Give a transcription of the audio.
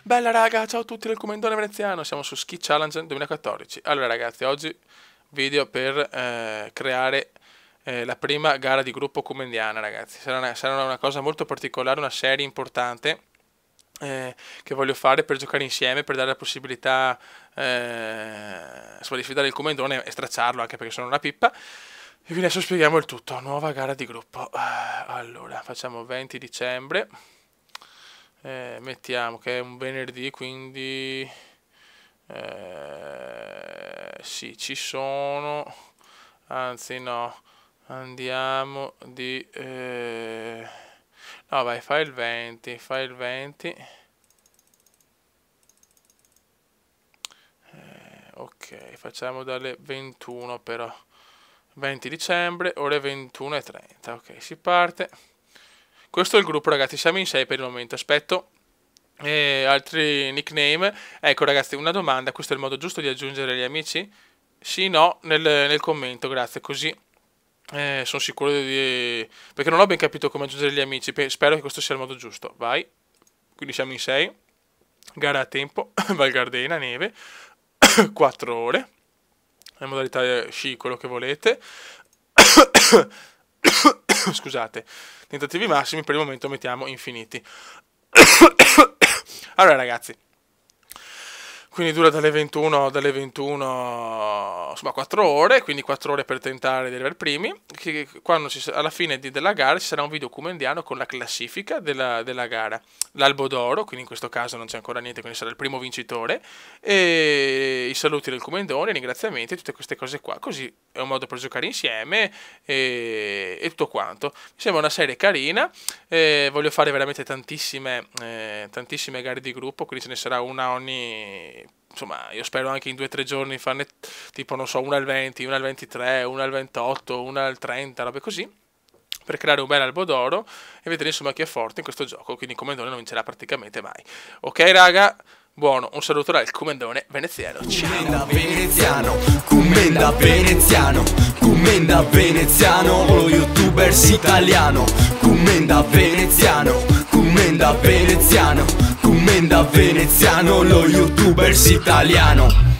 Bella raga, ciao a tutti del Commendone Veneziano, siamo su Ski Challenge 2014. Allora ragazzi, oggi video per creare la prima gara di gruppo comendiana, ragazzi. Sarà una cosa molto particolare, una serie importante che voglio fare per giocare insieme, per dare la possibilità insomma, di sfidare il Commendone e stracciarlo, anche perché sono una pippa. E quindi adesso spieghiamo il tutto. Nuova gara di gruppo. Allora, facciamo 20 dicembre. Mettiamo che è un venerdì, quindi sì, ci sono, anzi no, andiamo di no vai, fai il 20, ok, facciamo dalle 21 però, 20 dicembre, ore 21:30, ok, si parte. Questo è il gruppo, ragazzi, siamo in 6 per il momento, aspetto altri nickname. Ecco ragazzi, una domanda, questo è il modo giusto di aggiungere gli amici? Sì, no, nel commento, grazie, così sono sicuro perché non ho ben capito come aggiungere gli amici, spero che questo sia il modo giusto. Vai, quindi siamo in 6, gara a tempo, Val Gardena, neve, 4 ore, la modalità sci, quello che volete. Scusate, tentativi massimi, per il momento mettiamo infiniti. Allora ragazzi, quindi dura dalle 21, insomma 4 ore, quindi 4 ore per tentare di arrivare primi. Quando alla fine della gara ci sarà un video comendiano con la classifica della gara, l'albo d'oro, quindi in questo caso non c'è ancora niente, quindi sarà il primo vincitore, e i saluti del Commendone, i ringraziamenti, tutte queste cose qua, così è un modo per giocare insieme e tutto quanto. Mi sembra una serie carina, voglio fare veramente tantissime gare di gruppo, quindi ce ne sarà una ogni... Insomma, io spero anche in 2 o 3 giorni farne tipo, non so, una al 20, una al 23, una al 28, una al 30, robe così, per creare un bel albo d'oro e vedere insomma chi è forte in questo gioco, quindi il Commendone non vincerà praticamente mai. Ok raga, buono, un saluto dal Commendone veneziano. Ciao! Commenda veneziano, Commenda veneziano, lo youtubers italiano. Commenda veneziano, Commenda veneziano, Commenda veneziano, lo youtubers italiano.